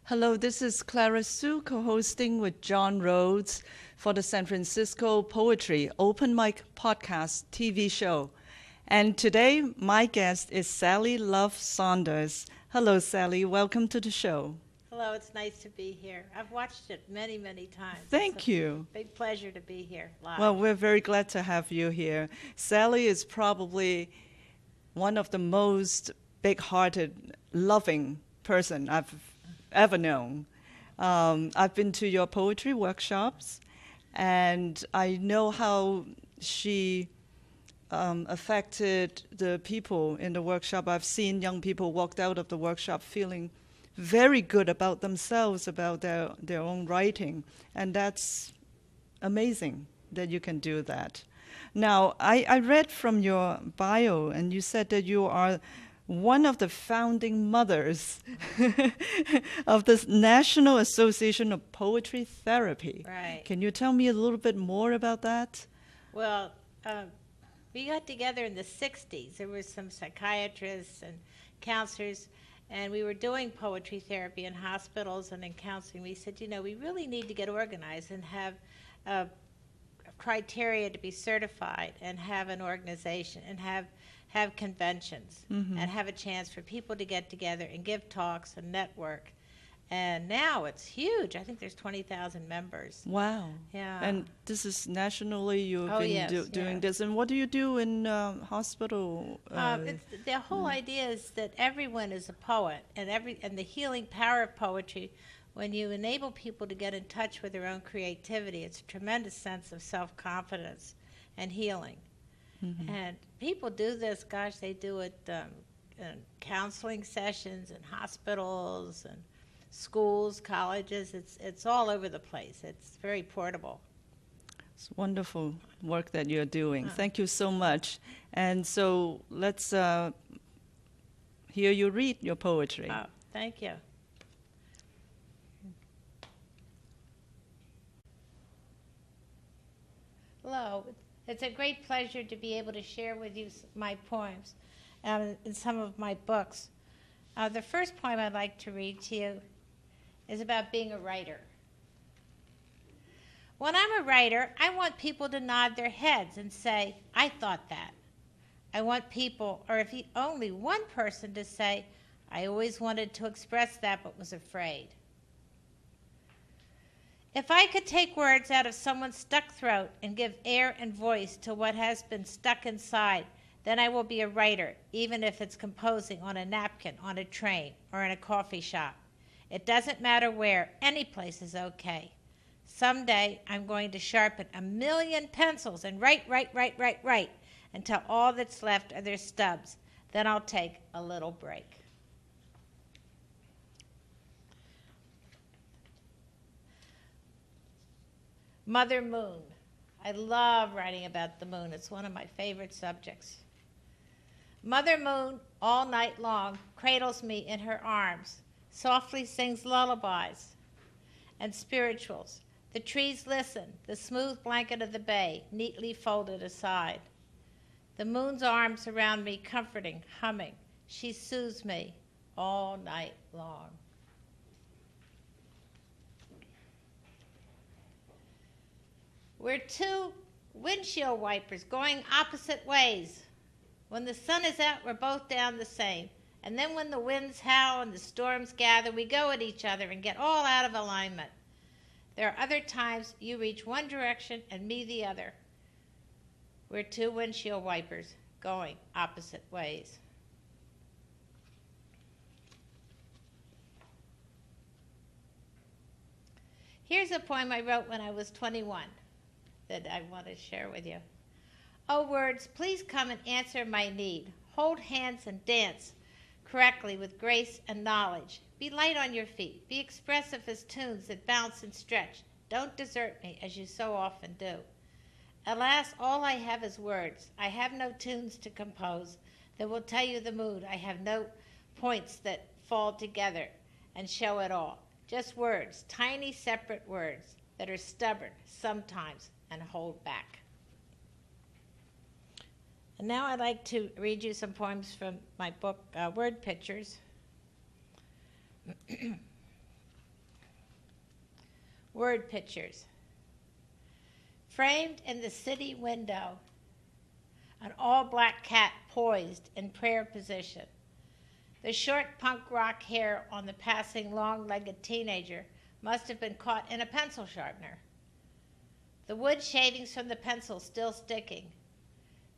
Hello, this is Clara Sue co-hosting with John Rhodes for the San Francisco Poetry Open Mic Podcast TV show. And today, my guest is Sally Love Saunders. Hello, Sally. Welcome to the show. Hello, it's nice to be here. I've watched it many, many times. Thank you. Big pleasure to be here live. Well, we're very glad to have you here. Sally is probably one of the most big-hearted, loving person I've ever known. I've been to your poetry workshops, and I know how she affected the people in the workshop. I've seen young people walked out of the workshop feeling very good about themselves, about their own writing, and that's amazing that you can do that. Now, I read from your bio, and you said that you are one of the founding mothers of the National Association of Poetry Therapy. Right. Can you tell me a little bit more about that? Well, we got together in the 60s. There were some psychiatrists and counselors, and we were doing poetry therapy in hospitals and in counseling. We said, you know, we really need to get organized and have a criteria to be certified and have an organization and have conventions and have a chance for people to get together and give talks and network. And now it's huge. I think there's 20,000 members. Wow. Yeah. And this is nationally you've been yes, doing yes. this. And what do you do in hospital? The whole idea is that everyone is a poet, and the healing power of poetry, when you enable people to get in touch with their own creativity, it's a tremendous sense of self-confidence and healing. And people do this, gosh, they do it in counseling sessions in hospitals and schools, colleges. It's all over the place. It's very portable. It's wonderful work that you're doing. Thank you so much. And so let's hear you read your poetry. Oh, thank you. Hello. It's a great pleasure to be able to share with you my poems and some of my books. The first poem I'd like to read to you is about being a writer. When I'm a writer, I want people to nod their heads and say, I thought that. I want people, or if only one person, to say, I always wanted to express that but was afraid. If I could take words out of someone's stuck throat and give air and voice to what has been stuck inside, then I will be a writer, even if it's composing on a napkin, on a train, or in a coffee shop. It doesn't matter where, any place is okay. Someday I'm going to sharpen 1,000,000 pencils and write, until all that's left are their stubs. Then I'll take a little break. Mother Moon. I love writing about the moon. It's one of my favorite subjects. Mother Moon, all night long, cradles me in her arms, softly sings lullabies and spirituals. The trees listen, the smooth blanket of the bay, neatly folded aside. The moon's arms around me, comforting, humming. She soothes me all night long. We're two windshield wipers going opposite ways. When the sun is out, we're both down the same. And then when the winds howl and the storms gather, we go at each other and get all out of alignment. There are other times you reach one direction and me the other. We're two windshield wipers going opposite ways. Here's a poem I wrote when I was 21. That I want to share with you. Oh, words, please come and answer my need. Hold hands and dance correctly with grace and knowledge. Be light on your feet. Be expressive as tunes that bounce and stretch. Don't desert me as you so often do. Alas, all I have is words. I have no tunes to compose that will tell you the mood. I have no points that fall together and show it all. Just words, tiny separate words that are stubborn sometimes and hold back. And now I'd like to read you some poems from my book, Word Pictures. Word pictures. Framed in the city window, an all-black cat poised in prayer position. The short punk rock hair on the passing long-legged teenager must have been caught in a pencil sharpener. The wood shavings from the pencil still sticking.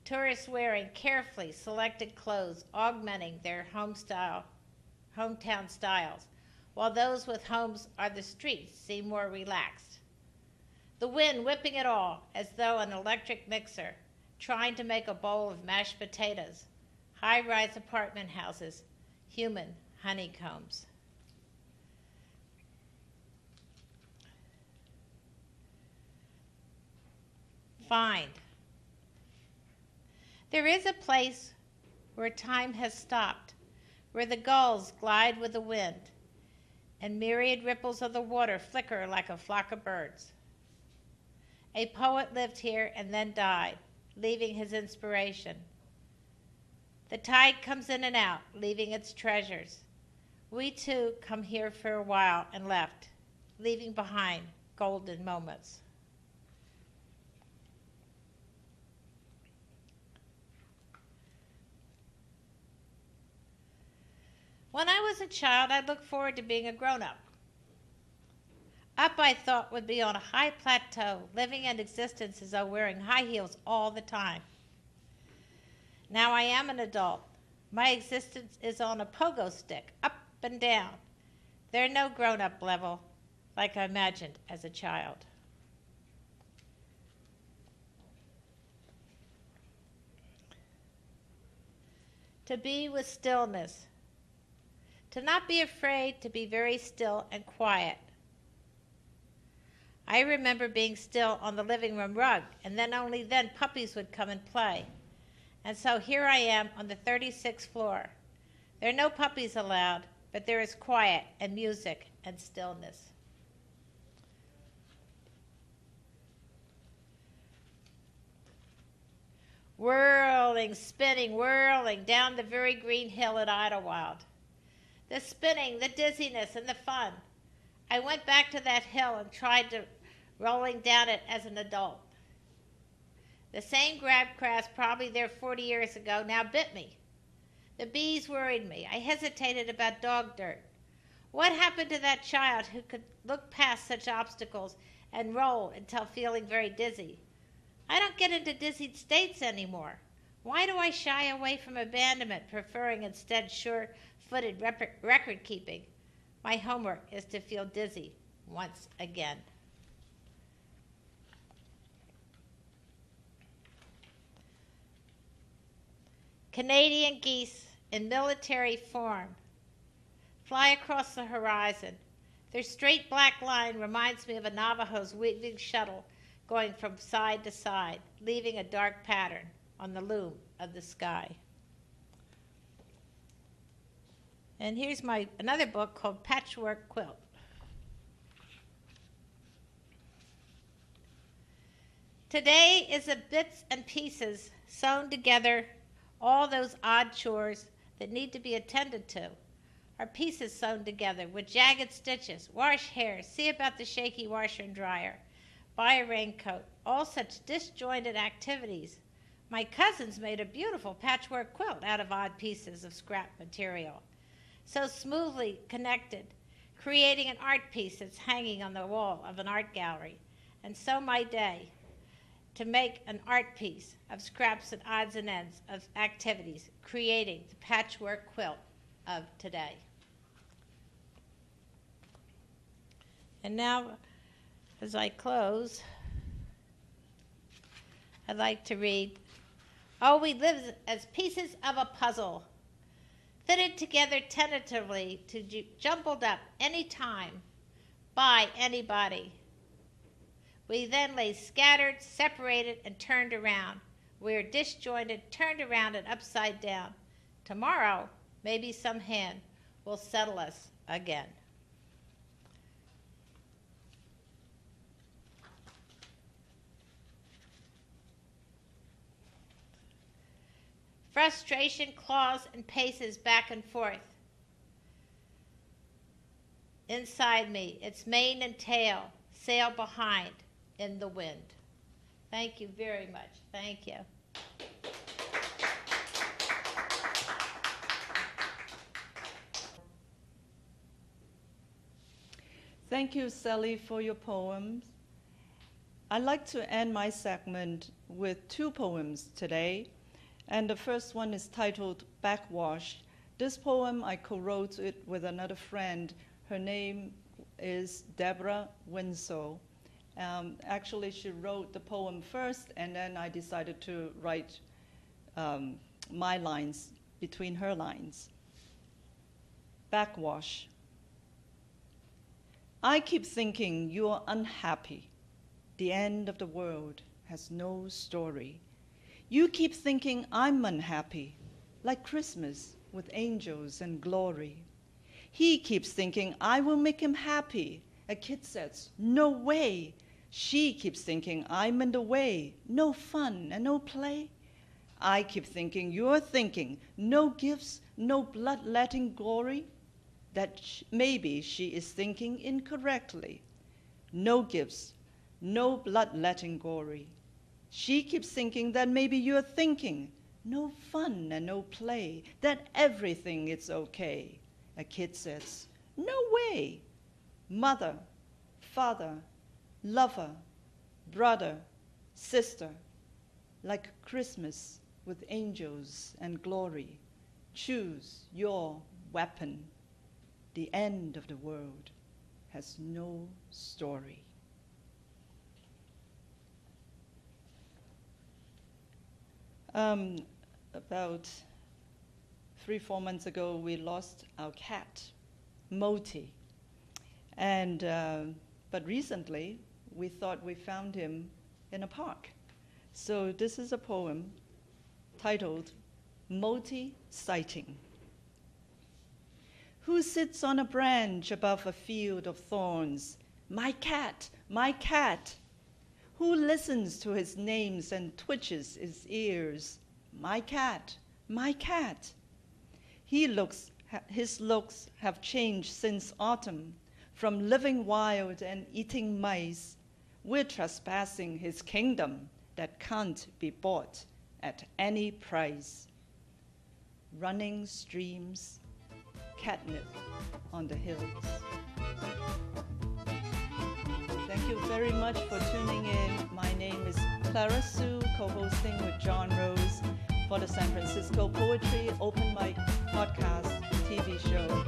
Tourists wearing carefully selected clothes, augmenting their hometown styles, while those with homes on the streets seem more relaxed. The wind whipping it all as though an electric mixer, trying to make a bowl of mashed potatoes. High-rise apartment houses, human honeycombs. Find. There is a place where time has stopped, where the gulls glide with the wind, and myriad ripples of the water flicker like a flock of birds. A poet lived here and then died, leaving his inspiration. The tide comes in and out, leaving its treasures. We too come here for a while and left, leaving behind golden moments. When I was a child, I looked forward to being a grown-up. Up, I thought, would be on a high plateau, living in existence as though wearing high heels all the time. Now I am an adult. My existence is on a pogo stick, up and down. There's no grown-up level like I imagined as a child. To be with stillness. To not be afraid to be very still and quiet. I remember being still on the living room rug, and then only then puppies would come and play. And so here I am on the 36th floor. There are no puppies allowed, but there is quiet and music and stillness. Whirling, spinning, whirling down the very green hill at Idlewild. The spinning, the dizziness, and the fun. I went back to that hill and tried to rolling down it as an adult. The same crabgrass, probably there 40 years ago, now bit me. The bees worried me. I hesitated about dog dirt. What happened to that child who could look past such obstacles and roll until feeling very dizzy? I don't get into dizzy states anymore. Why do I shy away from abandonment, preferring instead sure-footed record keeping? My homework is to feel dizzy once again. Canadian geese in military form fly across the horizon. Their straight black line reminds me of a Navajo's weaving shuttle going from side to side, leaving a dark pattern on the loom of the sky. And here's another book called Patchwork Quilt. Today is the bits and pieces sewn together, all those odd chores that need to be attended to are pieces sewn together with jagged stitches. Wash hair, see about the shaky washer and dryer, buy a raincoat, all such disjointed activities. My cousins made a beautiful patchwork quilt out of odd pieces of scrap material, so smoothly connected, creating an art piece that's hanging on the wall of an art gallery. And so my day, to make an art piece of scraps and odds and ends of activities, creating the patchwork quilt of today. And now, as I close, I'd like to read, "Oh, we live as pieces of a puzzle, fitted together tentatively to jumbled up any time by anybody. We then lay scattered, separated, and turned around. We are disjointed, turned around, and upside down. Tomorrow, maybe some hand will settle us again." Frustration claws and paces back and forth. Inside me, its mane and tail sail behind in the wind. Thank you very much. Thank you. Thank you, Sally, for your poems. I'd like to end my segment with two poems today. And the first one is titled Backwash. This poem, I co-wrote it with another friend. Her name is Deborah Winslow. Actually, she wrote the poem first, and then I decided to write my lines between her lines. Backwash. I keep thinking you're unhappy. The end of the world has no story. You keep thinking I'm unhappy, like Christmas with angels and glory. He keeps thinking I will make him happy. A kid says, no way. She keeps thinking I'm in the way, no fun and no play. I keep thinking you're thinking no gifts, no bloodletting glory. That maybe she is thinking incorrectly. No gifts, no bloodletting glory. She keeps thinking that maybe you're thinking no fun and no play, that everything is okay. A kid says, no way. Mother, father, lover, brother, sister, like Christmas with angels and glory. Choose your weapon. The end of the world has no story. About 3-4 months ago, we lost our cat, Moti. And, but recently, we thought we found him in a park. So this is a poem titled Moti Sighting. Who sits on a branch above a field of thorns? My cat, my cat. Who listens to his names and twitches his ears? My cat, my cat. His looks have changed since autumn. From living wild and eating mice, we're trespassing his kingdom that can't be bought at any price. Running streams, catnip on the hills. Thank you very much for tuning in. My name is Clara Sue, co-hosting with John Rose for the San Francisco Poetry Open Mic Podcast TV show.